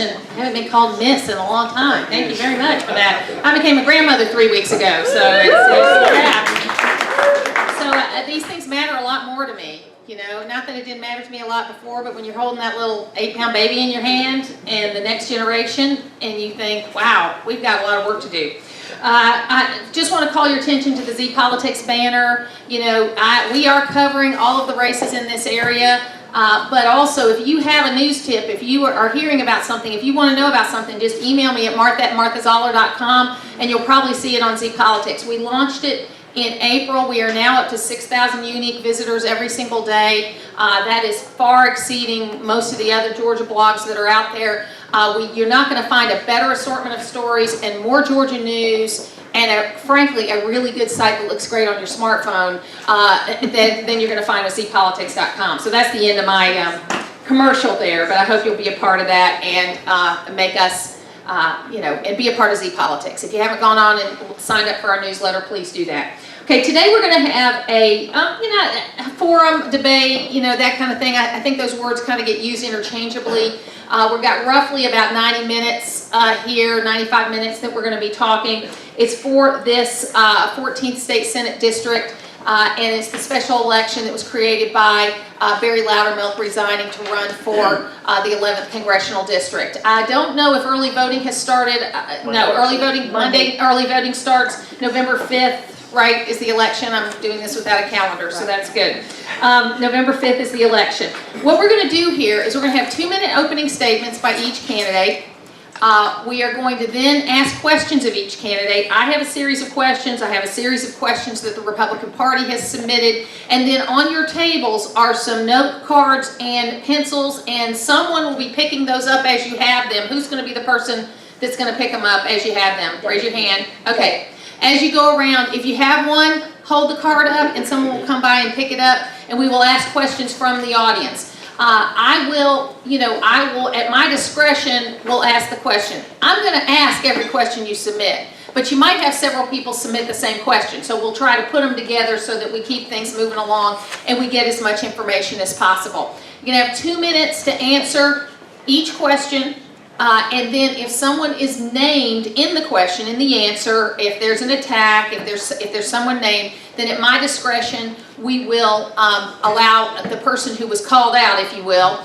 and haven't been called Miss in a long time. Thank you very much for that. I became a grandmother 3 weeks ago, so these things matter a lot more to me. You know, not that it didn't matter to me a lot before, but when you're holding that little 8-pound baby in your hand and the next generation, and you think, wow, we've got a lot of work to do. I just want to call your attention to the Z Politics banner. You know, we are covering all of the races in this area, but also if you have a news tip, if you are hearing about something, if you want to know about something, just email me at martha@marthazoller.com, and you'll probably see it on Z Politics. We launched it in April. We are now up to 6,000 unique visitors every single day. That is far exceeding most of the other Georgia blogs that are out there. You're not going to find a better assortment of stories and more Georgia news and frankly a really good site that looks great on your smartphone than you're going to find at zpolitics.com. So that's the end of my commercial there, but I hope you'll be a part of that and make us and be a part of Z Politics. If you haven't gone on and signed up for our newsletter, please do that. Okay, today we're going to have a forum, debate, that kind of thing. I think those words kind of get used interchangeably. We've got roughly about 90 minutes here, 95 minutes that we're going to be talking. It's for this 14th State Senate District. And it's the special election that was created by Barry Loudermilk resigning to run for the 11th Congressional District. I don't know if early voting has started. Monday early voting starts November 5th, right, is the election. I'm doing this without a calendar, so that's good. November 5th is the election. What we're going to do here is we're going to have 2-minute opening statements by each candidate. We are going to then ask questions of each candidate. I have a series of questions. I have a series of questions that the Republican Party has submitted. And then on your tables are some note cards and pencils, and someone will be picking those up as you have them. Who's going to be the person that's going to pick them up as you have them? Raise your hand. Okay. As you go around, if you have one, hold the card up and someone will come by and pick it up, and we will ask questions from the audience. I will, at my discretion, will ask the question. I'm going to ask every question you submit, but you might have several people submit the same question, so we'll try to put them together so that we keep things moving along and we get as much information as possible. You're going to have 2 minutes to answer each question, and then if someone is named in the question, in the answer, if there's an attack, if there's someone named, then at my discretion, we will allow the person who was called out, if you will,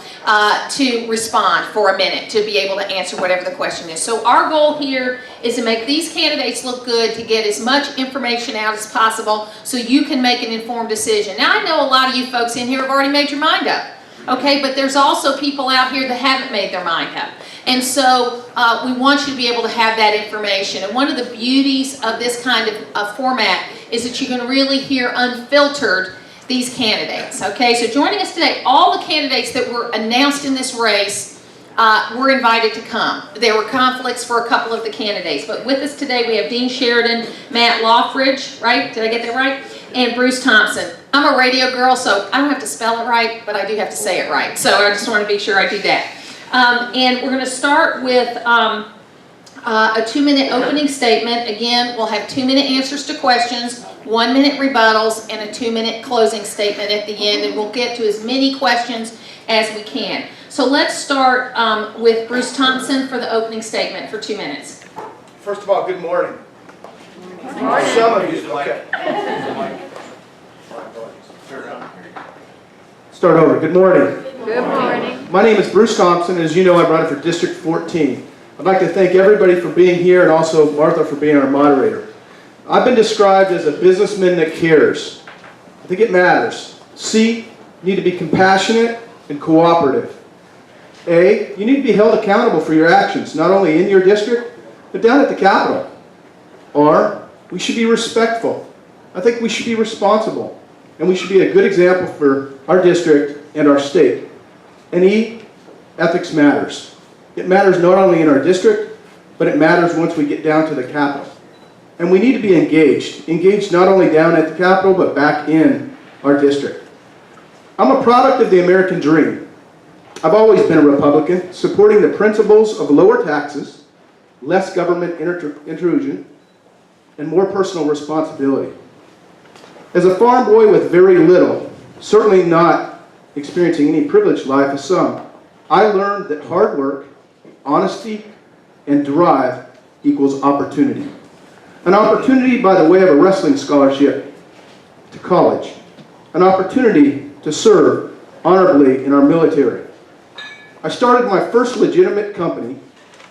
to respond for a minute, to be able to answer whatever the question is. So our goal here is to make these candidates look good, to get as much information out as possible so you can make an informed decision. Now, I know a lot of you folks in here have already made your mind up, okay? But there's also people out here that haven't made their mind up. And so we want you to be able to have that information. And one of the beauties of this kind of format is that you can really hear unfiltered these candidates. Okay, so joining us today, all the candidates that were announced in this race were invited to come. There were conflicts for a couple of the candidates, but with us today we have Dean Sheridan, Matt Lothridge, right? Did I get that right? And Bruce Thompson. I'm a radio girl, so I don't have to spell it right, but I do have to say it right. So I just want to be sure I do that. And we're going to start with a 2-minute opening statement. Again, we'll have 2-minute answers to questions, 1-minute rebuttals, and a 2-minute closing statement at the end, and we'll get to as many questions as we can. So let's start with Bruce Thompson for the opening statement for 2 minutes. First of all, good morning. Good morning. Some of you, okay. Start over. Good morning. Good morning. My name is Bruce Thompson, and as you know, I'm running for District 14. I'd like to thank everybody for being here and also Martha for being our moderator. I've been described as a businessman that cares. I think it matters. C, you need to be compassionate and cooperative. A, you need to be held accountable for your actions, not only in your district, but down at the Capitol. R, we should be respectful. I think we should be responsible. And we should be a good example for our district and our state. And E, ethics matters. It matters not only in our district, but it matters once we get down to the Capitol. And we need to be engaged. Engaged not only down at the Capitol, but back in our district. I'm a product of the American dream. I've always been a Republican, supporting the principles of lower taxes, less government intrusion, and more personal responsibility. As a farm boy with very little, certainly not experiencing any privileged life as some, I learned that hard work, honesty and drive equals opportunity. An opportunity by the way of a wrestling scholarship to college. An opportunity to serve honorably in our military. I started my first legitimate company,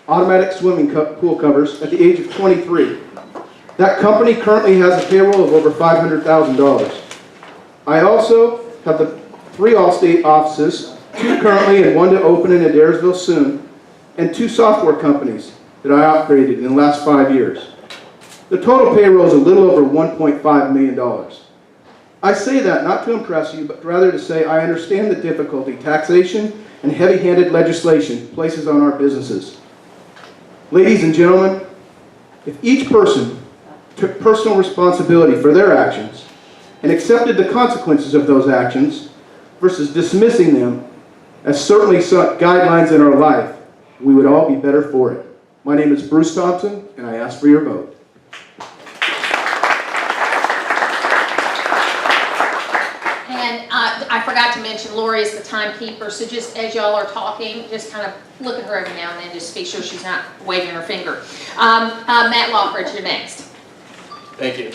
automatic swimming pool covers, at the age of 23. That company currently has a payroll of over $500,000. I also have the 3 Allstate offices, 2 currently and 1 to open in Adairsville soon, and 2 software companies that I operated in the last 5 years. The total payroll is a little over $1.5 million. I say that not to impress you, but rather to say I understand the difficulty taxation and heavy-handed legislation places on our businesses. Ladies and gentlemen, if each person took personal responsibility for their actions and accepted the consequences of those actions versus dismissing them as certainly some guidelines in our life, we would all be better for it. My name is Bruce Thompson, and I ask for your vote. And I forgot to mention Lori is the timekeeper, so just as y'all are talking, just kind of look at her every now and then, just to be sure she's not waving her finger. Matt Lawford, you're next. Thank you.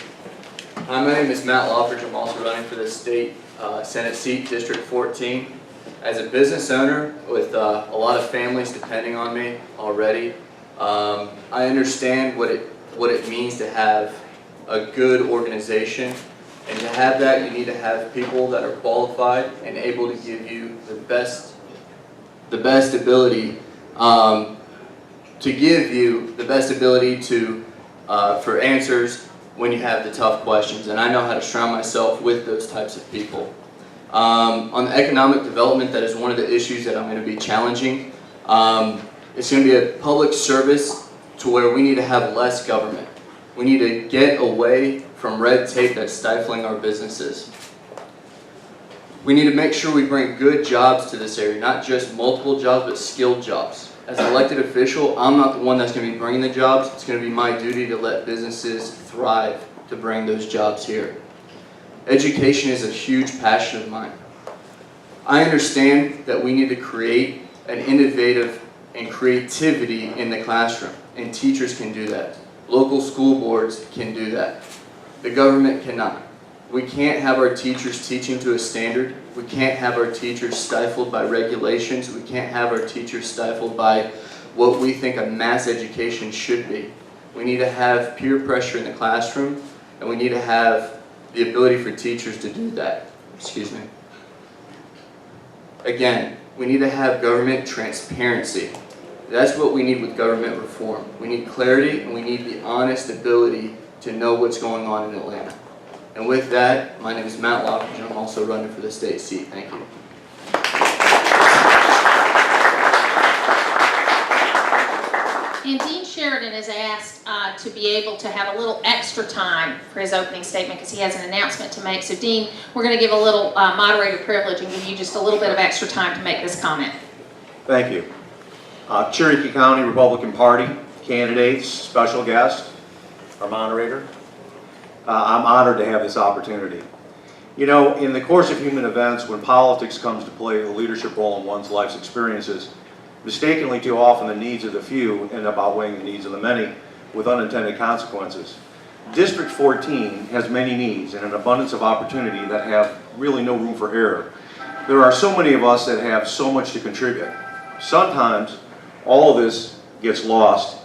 My name is Matt Lawford. I'm also running for the state Senate seat, District 14. As a business owner with a lot of families depending on me already, I understand what it means to have a good organization. And to have that, you need to have people that are qualified and able to give you the best ability for answers when you have the tough questions. And I know how to surround myself with those types of people. On the economic development, that is one of the issues that I'm going to be challenging. It's going to be a public service to where we need to have less government. We need to get away from red tape that's stifling our businesses. We need to make sure we bring good jobs to this area, not just multiple jobs, but skilled jobs. As an elected official, I'm not the one that's going to be bringing the jobs. It's going to be my duty to let businesses thrive to bring those jobs here. Education is a huge passion of mine. I understand that we need to create an innovative and creativity in the classroom, and teachers can do that. Local school boards can do that. The government cannot. We can't have our teachers teaching to a standard. We can't have our teachers stifled by regulations. We can't have our teachers stifled by what we think a mass education should be. We need to have peer pressure in the classroom, and we need to have the ability for teachers to do that. Excuse me. Again, we need to have government transparency. That's what we need with government reform. We need clarity, and we need the honest ability to know what's going on in Atlanta. And with that, my name is Matt Lawford, and I'm also running for the state seat. Thank you. And Dean Sheridan is asked to be able to have a little extra time for his opening statement because he has an announcement to make. So Dean, we're going to give a little moderator privilege and give you just a little bit of extra time to make this comment. Thank you. Cherokee County Republican Party candidates, special guest, our moderator. I'm honored to have this opportunity. You know, in the course of human events, when politics comes to play a leadership role in one's life's experiences, mistakenly too often the needs of the few end up outweighing the needs of the many with unintended consequences. District 14 has many needs and an abundance of opportunity that have really no room for error. There are so many of us that have so much to contribute. Sometimes all of this gets lost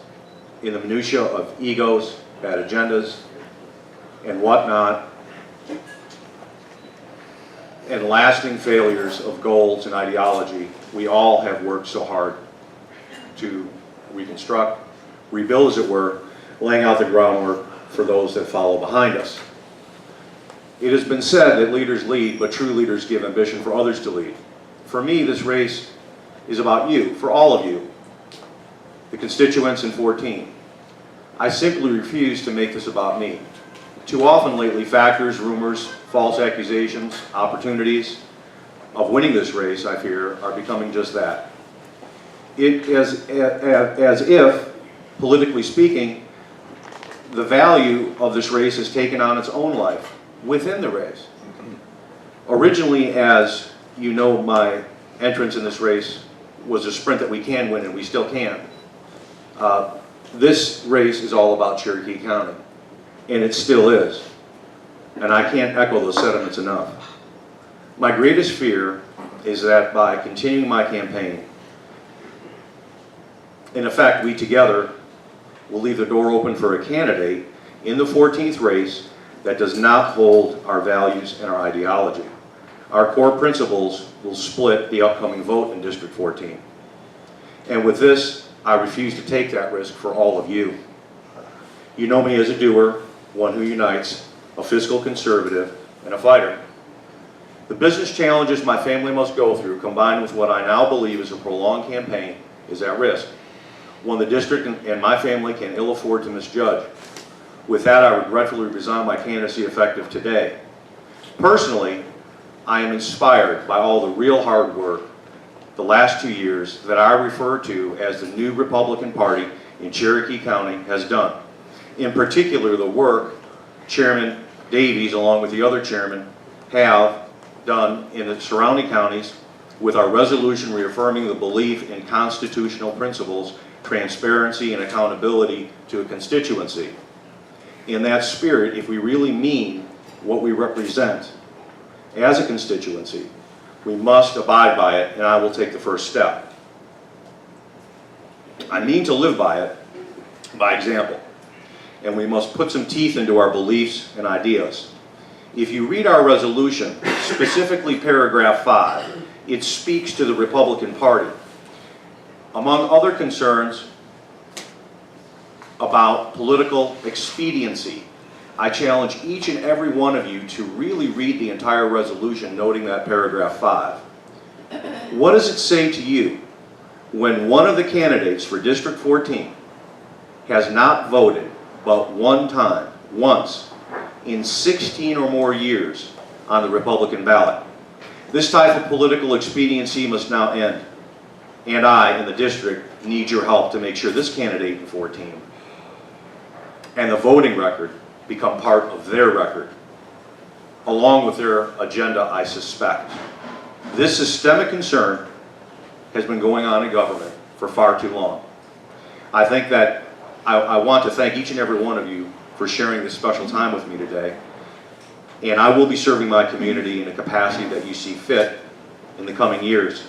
in the minutia of egos, bad agendas, and whatnot, and lasting failures of goals and ideology we all have worked so hard to reconstruct, rebuild as it were, laying out the groundwork for those that follow behind us. It has been said that leaders lead, but true leaders give ambition for others to lead. For me, this race is about you, for all of you, the constituents in 14. I simply refuse to make this about me. Too often lately, factors, rumors, false accusations, opportunities of winning this race, I fear, are becoming just that. It is as if, politically speaking, the value of this race has taken on its own life within the race. Originally, as you know, my entrance in this race was a sprint that we can win, and we still can. This race is all about Cherokee County, and it still is. And I can't echo those sentiments enough. My greatest fear is that by continuing my campaign, in effect, we together will leave the door open for a candidate in the 14th race that does not hold our values and our ideology. Our core principles will split the upcoming vote in District 14. And with this, I refuse to take that risk for all of you. You know me as a doer, one who unites, a fiscal conservative, and a fighter. The business challenges my family must go through, combined with what I now believe is a prolonged campaign, is at risk. One the district and my family can ill afford to misjudge. With that, I regretfully resign my candidacy effective today. Personally, I am inspired by all the real hard work the last 2 years that I refer to as the new Republican Party in Cherokee County has done. In particular, the work Chairman Davies, along with the other chairmen, have done in the surrounding counties with our resolution reaffirming the belief in constitutional principles, transparency, and accountability to a constituency. In that spirit, if we really mean what we represent as a constituency, we must abide by it, and I will take the first step. I mean to live by it, by example, and we must put some teeth into our beliefs and ideas. If you read our resolution, specifically paragraph 5, it speaks to the Republican Party. Among other concerns about political expediency, I challenge each and every one of you to really read the entire resolution, noting that paragraph 5. What does it say to you when one of the candidates for District 14 has not voted but one time, once, in 16 or more years on the Republican ballot? This type of political expediency must now end. And I, in the district, need your help to make sure this candidate in 14 and the voting record become part of their record, along with their agenda, I suspect. This systemic concern has been going on in government for far too long. I think that I want to thank each and every one of you for sharing this special time with me today. And I will be serving my community in a capacity that you see fit in the coming years,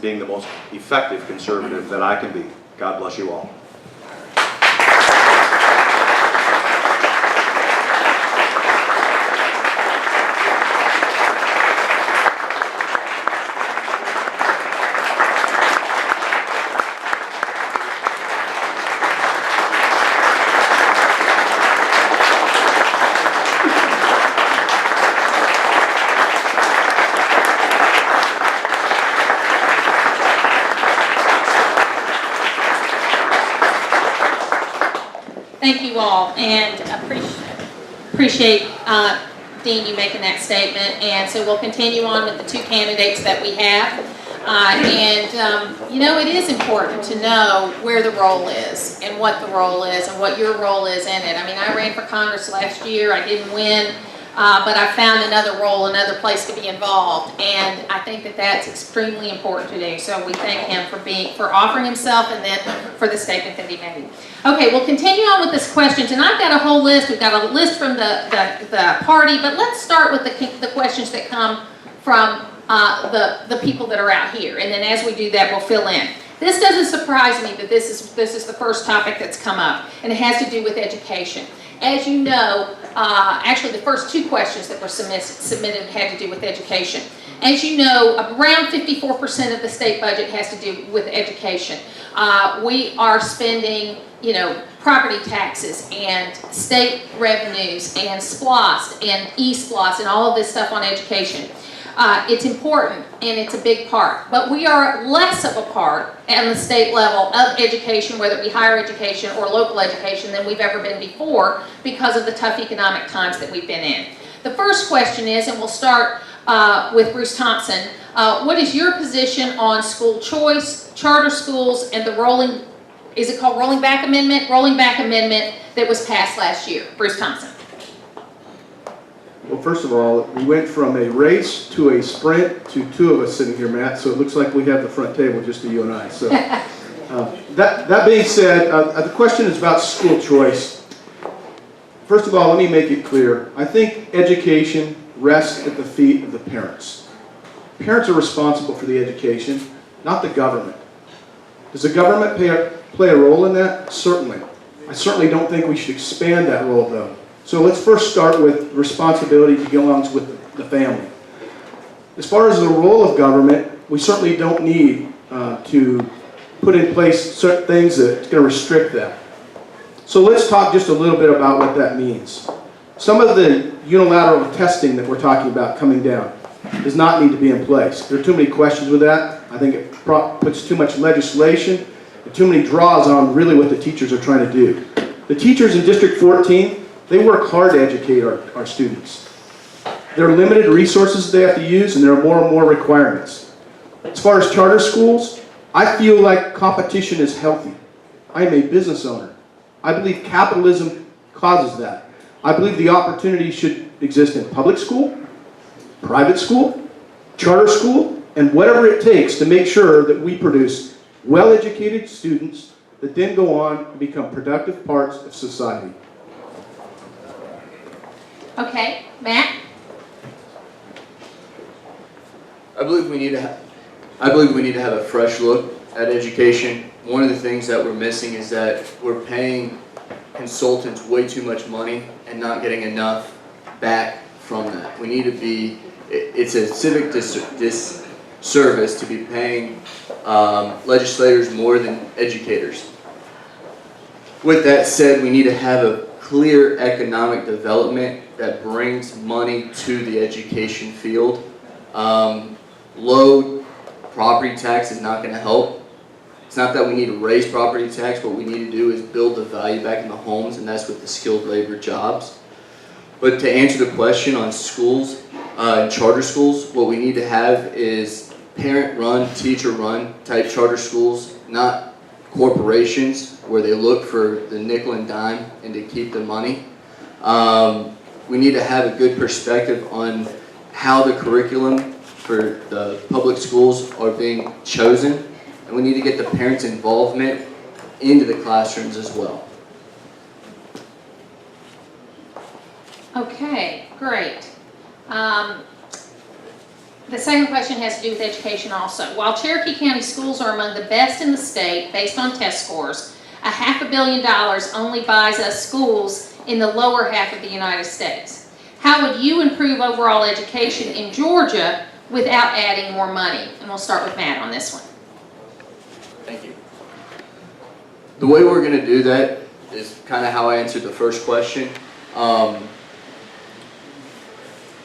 being the most effective conservative that I can be. God bless you all. Thank you all, and appreciate Dean, you making that statement. And so we'll continue on with the two candidates that we have. You know, it is important to know where the role is and what the role is and what your role is in it. I mean, I ran for Congress last year. I didn't win, but I found another role, another place to be involved. And I think that that's extremely important to do. So we thank him for offering himself and then for the statement that he made. Okay, we'll continue on with this questions, and I've got a whole list. We've got a list from the party, but let's start with the questions that come from the people that are out here, and then as we do that, we'll fill in. This doesn't surprise me that this is the first topic that's come up, and it has to do with education. As you know, actually the first two questions that were submitted had to do with education. As you know, around 54% of the state budget has to do with education. We are spending, you know, property taxes and state revenues and SPLOST and eSPLOST and all of this stuff on education. It's important and it's a big part, but we are less of a part at the state level of education, whether it be higher education or local education, than we've ever been before because of the tough economic times that we've been in. The first question is, and we'll start with Bruce Thompson, what is your position on school choice, charter schools, and the rolling back amendment that was passed last year? Bruce Thompson. Well, first of all, we went from a race to a sprint to two of us sitting here, Matt, so it looks like we have the front table just to you and I. So, that being said, the question is about school choice. First of all, let me make it clear. I think education rests at the feet of the parents. Parents are responsible for the education, not the government. Does the government play a role in that? Certainly. I certainly don't think we should expand that role, though. So let's first start with responsibility that belongs with the family. As far as the role of government, we certainly don't need to put in place certain things that's going to restrict that. So let's talk just a little bit about what that means. Some of the unilateral testing that we're talking about coming down does not need to be in place. There are too many questions with that. I think it puts too much legislation and too many draws on really what the teachers are trying to do. The teachers in District 14, they work hard to educate our students. There are limited resources they have to use, and there are more and more requirements. As far as charter schools, I feel like competition is healthy. I am a business owner. I believe capitalism causes that. I believe the opportunity should exist in public school, private school, charter school, and whatever it takes to make sure that we produce well-educated students that then go on and become productive parts of society. Okay, Matt? I believe we need to have a fresh look at education. One of the things that we're missing is that we're paying consultants way too much money and not getting enough back from that. We need to be, it's a civic disservice to be paying legislators more than educators. With that said, we need to have a clear economic development that brings money to the education field. Low property tax is not going to help. It's not that we need to raise property tax. What we need to do is build the value back in the homes, and that's with the skilled labor jobs. But to answer the question on schools, charter schools, what we need to have is parent-run, teacher-run type charter schools, not corporations where they look for the nickel and dime and to keep the money. We need to have a good perspective on how the curriculum for the public schools are being chosen, and we need to get the parents' involvement into the classrooms as well. Okay, great. The second question has to do with education also. While Cherokee County schools are among the best in the state based on test scores, $500 million only buys us schools in the lower half of the United States. How would you improve overall education in Georgia without adding more money? And we'll start with Matt on this one. Thank you. The way we're going to do that is kind of how I answered the first question.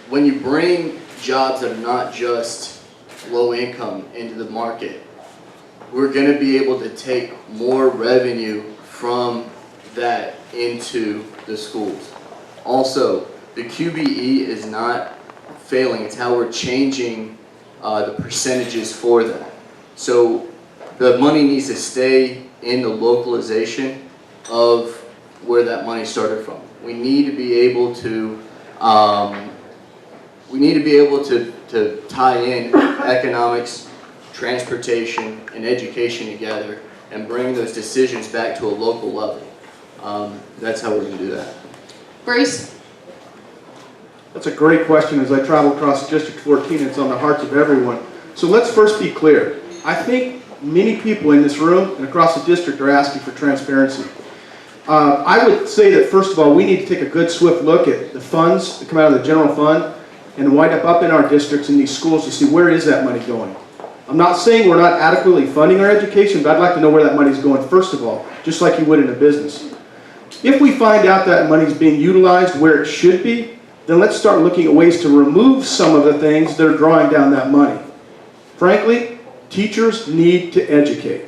When you bring jobs that are not just low income into the market, we're going to be able to take more revenue from that into the schools. Also, the QBE is not failing. It's how we're changing the percentages for that. So the money needs to stay in the localization of where that money started from. We need to be able to to tie in economics, transportation, and education together and bring those decisions back to a local level. That's how we're going to do that. Bruce? That's a great question. As I travel across District 14, it's on the hearts of everyone. So let's first be clear. I think many people in this room and across the district are asking for transparency. I would say that, first of all, we need to take a good, swift look at the funds that come out of the general fund and wind up in our districts in these schools to see where is that money going. I'm not saying we're not adequately funding our education, but I'd like to know where that money is going, first of all, just like you would in a business. If we find out that money is being utilized where it should be, then let's start looking at ways to remove some of the things that are drawing down that money. Frankly, teachers need to educate.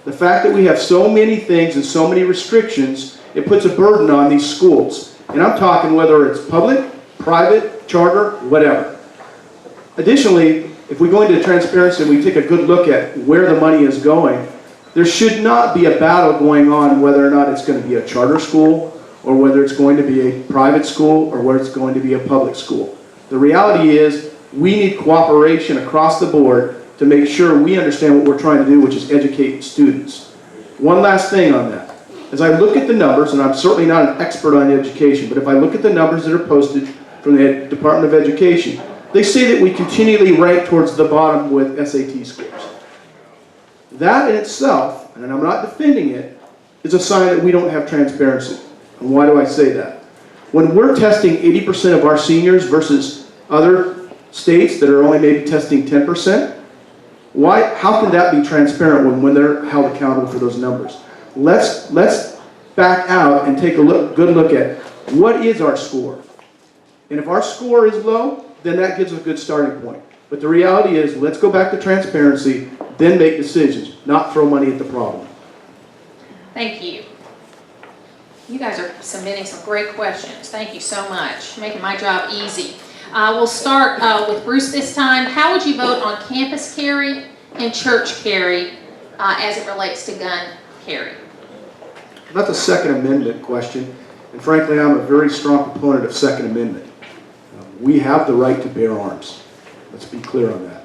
The fact that we have so many things and so many restrictions, it puts a burden on these schools. And I'm talking whether it's public, private, charter, whatever. Additionally, if we go into transparency and we take a good look at where the money is going, there should not be a battle going on whether or not it's going to be a charter school or whether it's going to be a private school or whether it's going to be a public school. The reality is we need cooperation across the board to make sure we understand what we're trying to do, which is educate students. One last thing on that. As I look at the numbers, and I'm certainly not an expert on education, but if I look at the numbers that are posted from the Department of Education, they say that we continually rank towards the bottom with SAT scores. That in itself, and I'm not defending it, is a sign that we don't have transparency. And why do I say that? When we're testing 80% of our seniors versus other states that are only maybe testing 10%, how can that be transparent when they're held accountable for those numbers? Let's back out and take a good look at what is our score. And if our score is low, then that gives a good starting point. But the reality is, let's go back to transparency, then make decisions, not throw money at the problem. Thank you. You guys are submitting some great questions. Thank you so much, making my job easy. We'll start with Bruce this time. How would you vote on campus carry and church carry as it relates to gun carry? That's a Second Amendment question, and frankly, I'm a very strong proponent of Second Amendment. We have the right to bear arms. Let's be clear on that.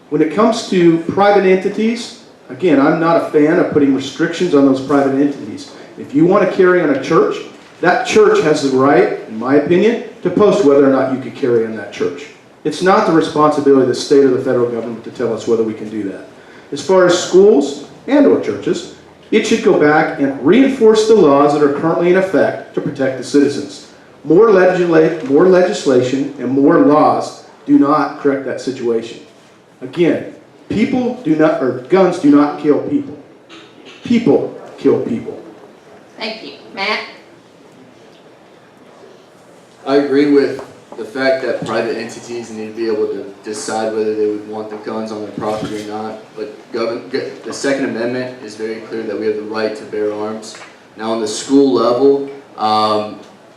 When it comes to private entities, again, I'm not a fan of putting restrictions on those private entities. If you want to carry on a church, that church has the right, in my opinion, to post whether or not you can carry on that church. It's not the responsibility of the state or the federal government to tell us whether we can do that. As far as schools and or churches, it should go back and reinforce the laws that are currently in effect to protect the citizens. More legislation and more laws do not correct that situation. Again, guns do not kill people. People kill people. Thank you. Matt? I agree with the fact that private entities need to be able to decide whether they would want the guns on their property or not. But the Second Amendment is very clear that we have the right to bear arms. Now, on the school level,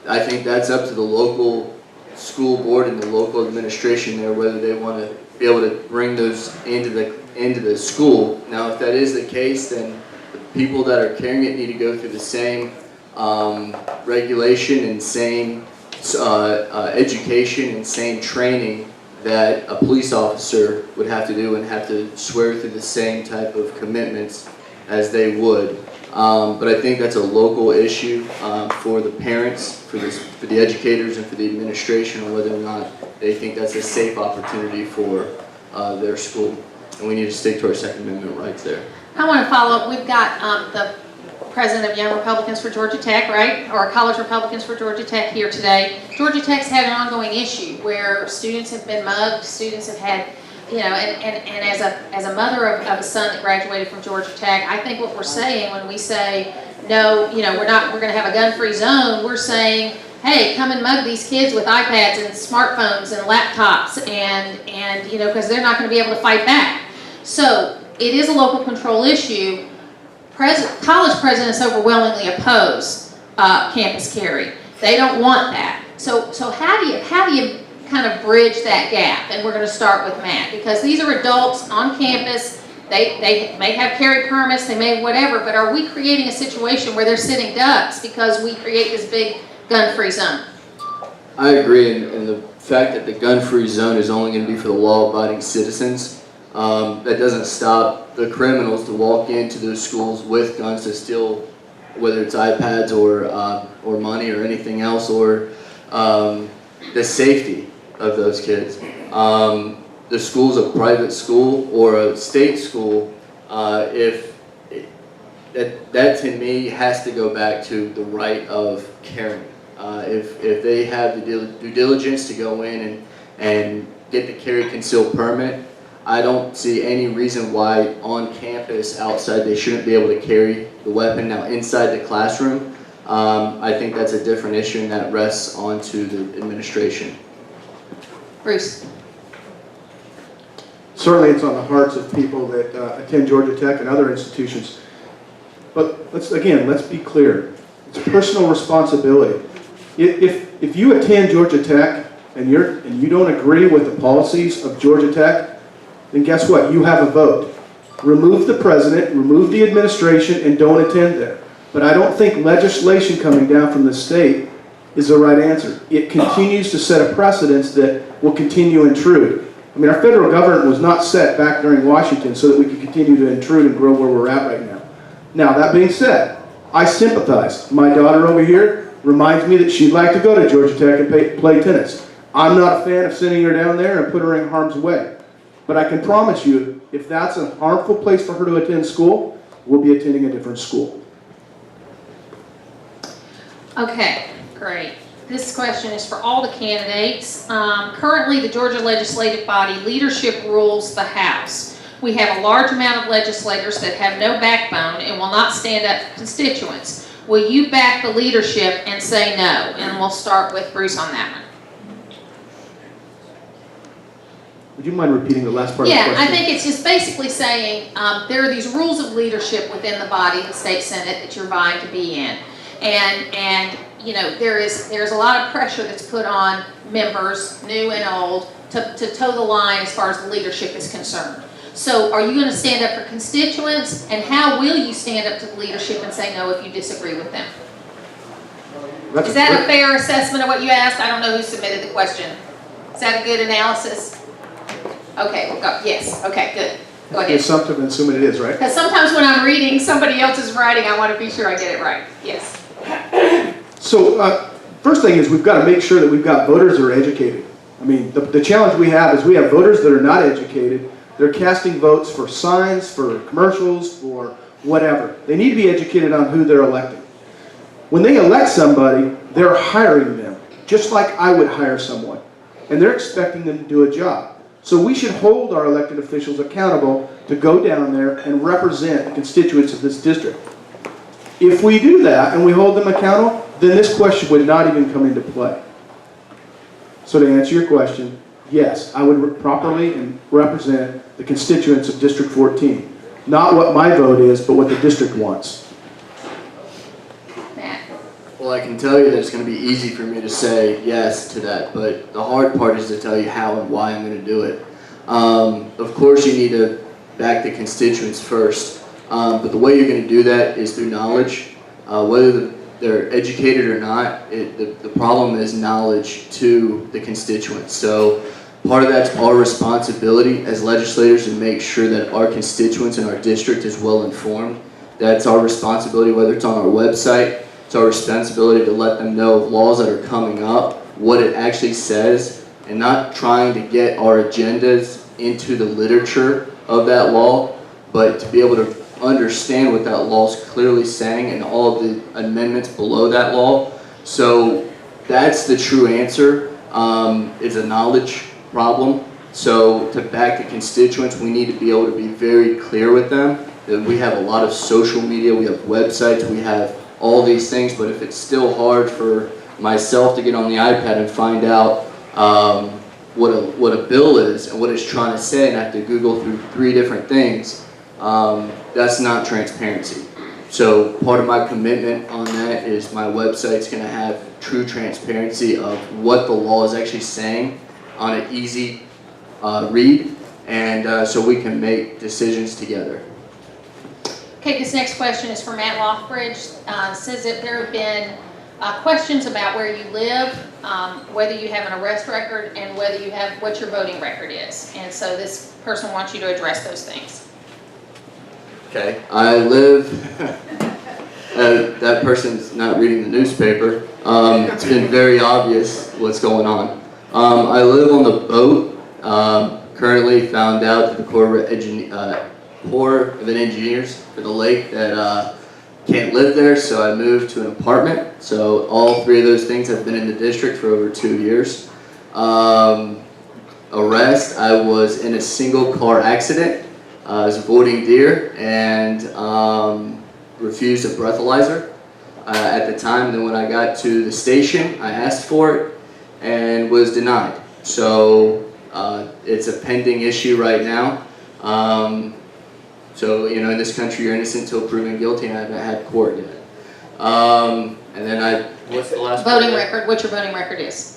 I think that's up to the local school board and the local administration there, whether they want to be able to bring those into the school. Now, if that is the case, then the people that are carrying it need to go through the same regulation and same education and same training that a police officer would have to do and have to swear through the same type of commitments as they would. But I think that's a local issue for the parents, for the educators, and for the administration on whether or not they think that's a safe opportunity for their school. And we need to stick to our Second Amendment rights there. I want to follow up. We've got the president of Young Republicans for Georgia Tech, right? Or College Republicans for Georgia Tech here today. Georgia Tech's had an ongoing issue where students have been mugged, students have had, and as a mother of a son that graduated from Georgia Tech, I think what we're saying when we say, no, we're going to have a gun-free zone, we're saying, hey, come and mug these kids with iPads and smartphones and laptops and because they're not going to be able to fight back. So it is a local control issue. College presidents overwhelmingly oppose campus carry. They don't want that. So how do you kind of bridge that gap? And we're going to start with Matt, because these are adults on campus. They may have carry permits, they may whatever, but are we creating a situation where they're sitting ducks because we create this big gun-free zone? I agree, and the fact that the gun-free zone is only going to be for the law-abiding citizens, that doesn't stop the criminals to walk into those schools with guns to steal, whether it's iPads or money or anything else, or the safety of those kids. The school's a private school or a state school, if that to me has to go back to the right of carrying. If they have the due diligence to go in and get the carry concealed permit, I don't see any reason why on campus outside they shouldn't be able to carry the weapon. Now inside the classroom, I think that's a different issue, and that rests onto the administration. Bruce. Certainly it's on the hearts of people that attend Georgia Tech and other institutions. But let's be clear. It's personal responsibility. If you attend Georgia Tech and you don't agree with the policies of Georgia Tech, then guess what? You have a vote. Remove the president, remove the administration, and don't attend there. But I don't think legislation coming down from the state is the right answer. It continues to set a precedence that will continue to intrude. I mean, our federal government was not set back during Washington so that we could continue to intrude and grow where we're at right now. Now, that being said, I sympathize. My daughter over here reminds me that she'd like to go to Georgia Tech and play tennis. I'm not a fan of sending her down there and put her in harm's way. But I can promise you, if that's a harmful place for her to attend school, we'll be attending a different school. Okay, great. This question is for all the candidates. Currently, the Georgia legislative body leadership rules the House. We have a large amount of legislators that have no backbone and will not stand up to constituents. Will you back the leadership and say no? And we'll start with Bruce on that one. Would you mind repeating the last part of the Yeah, question? I think it's just basically saying there are these rules of leadership within the body, the state senate, that you're vying to be in. And you know, there's a lot of pressure that's put on members, new and old, to toe the line as far as the leadership is concerned. So are you going to stand up for constituents, and how will you stand up to the leadership and say no if you disagree with them? That's Is that a fair assessment of what you asked? I don't know who submitted the question. Is that a good analysis? Okay, we'll go. Yes. Okay, good. Go ahead. assumptive and assuming it is, right? Because sometimes when I'm reading somebody else's writing, I want to be sure I get it right. Yes. So, first thing is we've got to make sure that we've got voters that are educated. I mean, the challenge we have is we have voters that are not educated. They're casting votes for signs, for commercials, for whatever. They need to be educated on who they're electing. When they elect somebody, they're hiring them, just like I would hire someone. And they're expecting them to do a job. So we should hold our elected officials accountable to go down there and represent the constituents of this district. If we do that and we hold them accountable, then this question would not even come into play. So to answer your question, yes, I would properly and represent the constituents of District 14. Not what my vote is, but what the district wants. Matt. Well, I can tell you that it's going to be easy for me to say yes to that, but the hard part is to tell you how and why I'm going to do it. Of course, you need to back the constituents first, but the way you're going to do that is through knowledge. Whether they're educated or not, the problem is knowledge to the constituents. So part of that's our responsibility as legislators to make sure that our constituents in our district is well informed. That's our responsibility, whether it's on our website. It's our responsibility to let them know of laws that are coming up, what it actually says, and not trying to get our agendas into the literature of that law, but to be able to understand what that law is clearly saying and all of the amendments below that law. So that's the true answer. It's a knowledge problem. So to back the constituents, we need to be able to be very clear with them that we have a lot of social media, we have websites, we have all these things, but if it's still hard for myself to get on the iPad and find out what a bill is and what it's trying to say, and I have to Google through 3 different things, that's not transparency. So part of my commitment on that is my website's going to have true transparency of what the law is actually saying on an easy read, and so we can make decisions together. Okay, this next question is for Matt Lothbridge. Says that there have been questions about where you live, whether you have an arrest record, and whether you have what your voting record is. And so this person wants you to address those things. Okay, I live, that person's not reading the newspaper. It's been very obvious what's going on. I live on the boat, currently found out that the Corps of Engineers for the lake that can't live there, so I moved to an apartment. So all 3 of those things have been in the district for over 2 years. Arrest, I was in a single car accident. I was avoiding deer and refused a breathalyzer at the time. And then when I got to the station, I asked for it and was denied. So it's a pending issue right now. So, you know, in this country, you're innocent until proven guilty, and I haven't had court yet. And then what's the last Voting record, what your voting record is.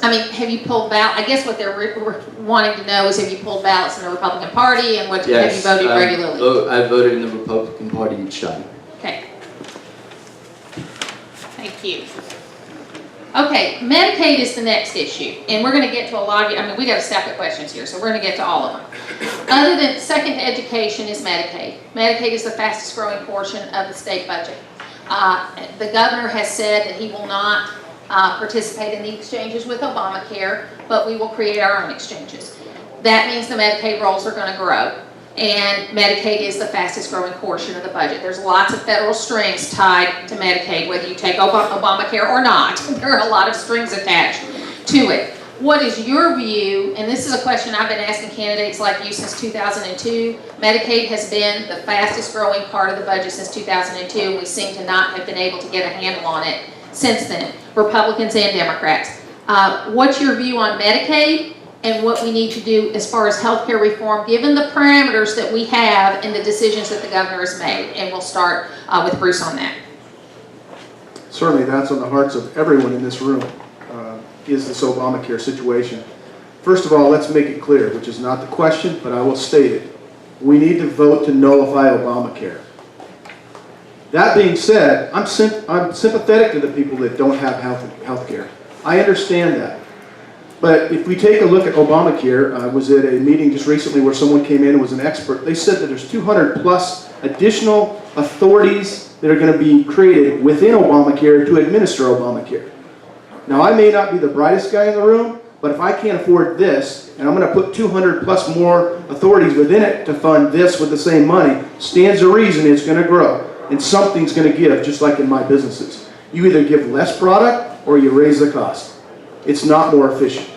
I mean, have you pulled ballots? I guess what they're wanting to know is have you pulled ballots in the Republican Party, and what have you voted regularly? I voted in the Republican Party each time. Okay. Thank you. Okay, Medicaid is the next issue, and we're going to get to a lot of you. I mean, we got a stack of questions here, so we're going to get to all of them. Other than second to education is Medicaid. Medicaid is the fastest growing portion of the state budget. The governor has said that he will not participate in the exchanges with Obamacare, but we will create our own exchanges. That means the Medicaid rolls are going to grow, and Medicaid is the fastest growing portion of the budget. There's lots of federal strings tied to Medicaid, whether you take Obamacare or not. There are a lot of strings attached to it. What is your view, and this is a question I've been asking candidates like you since 2002, Medicaid has been the fastest growing part of the budget since 2002, and we seem to not have been able to get a handle on it since then, Republicans and Democrats. What's your view on Medicaid and what we need to do as far as healthcare reform, given the parameters that we have and the decisions that the governor has made? And we'll start with Bruce on that. Certainly that's on the hearts of everyone in this room, is this Obamacare situation. First of all, let's make it clear, which is not the question, but I will state it. We need to vote to nullify Obamacare. That being said, I'm sympathetic to the people that don't have health care. I understand that. But if we take a look at Obamacare, I was at a meeting just recently where someone came in and was an expert. They said that there's 200 plus additional authorities that are going to be created within Obamacare to administer Obamacare. Now, I may not be the brightest guy in the room, but if I can't afford this, and I'm going to put 200 plus more authorities within it to fund this with the same money, stands to reason it's going to grow. And something's going to give, just like in my businesses. You either give less product or you raise the cost. It's not more efficient.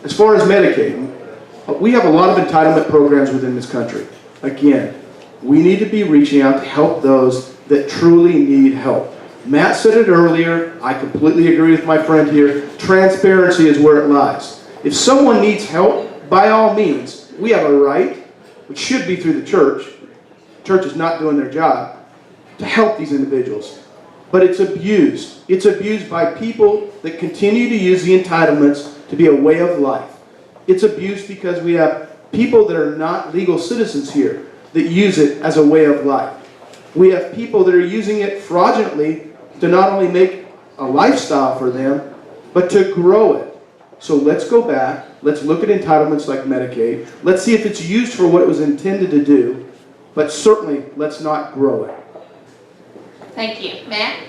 As far as Medicaid, we have a lot of entitlement programs within this country. Again, we need to be reaching out to help those that truly need help. Matt said it earlier, I completely agree with my friend here, transparency is where it lies. If someone needs help, by all means, we have a right, which should be through the church. The church is not doing their job, to help these individuals. But it's abused. It's abused by people that continue to use the entitlements to be a way of life. It's abused because we have people that are not legal citizens here that use it as a way of life. We have people that are using it fraudulently to not only make a lifestyle for them, but to grow it. So let's go back, let's look at entitlements like Medicaid, let's see if it's used for what it was intended to do, but certainly let's not grow it. Thank you. Matt?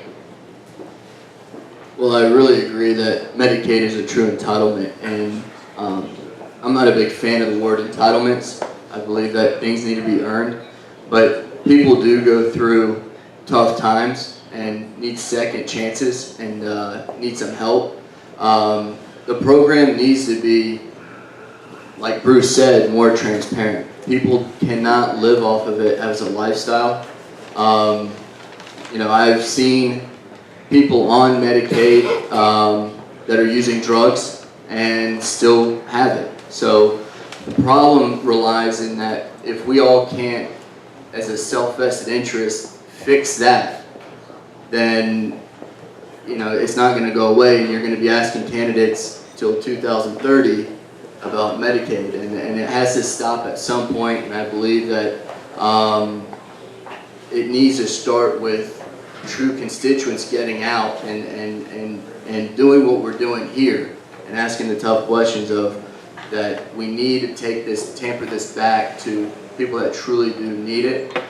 Well, I really agree that Medicaid is a true entitlement, and I'm not a big fan of the word entitlements. I believe that things need to be earned, but people do go through tough times and need second chances and need some help. The program needs to be, like Bruce said, more transparent. People cannot live off of it as a lifestyle. You know, I've seen people on Medicaid that are using drugs and still have it. So the problem relies in that if we all can't, as a self-vested interest, fix that, then you know it's not going to go away, and you're going to be asking candidates till 2030 about Medicaid, and it has to stop at some point. And I believe that it needs to start with true constituents getting out and doing what we're doing here and asking the tough questions of that we need to take this, tamper this back to people that truly do need it.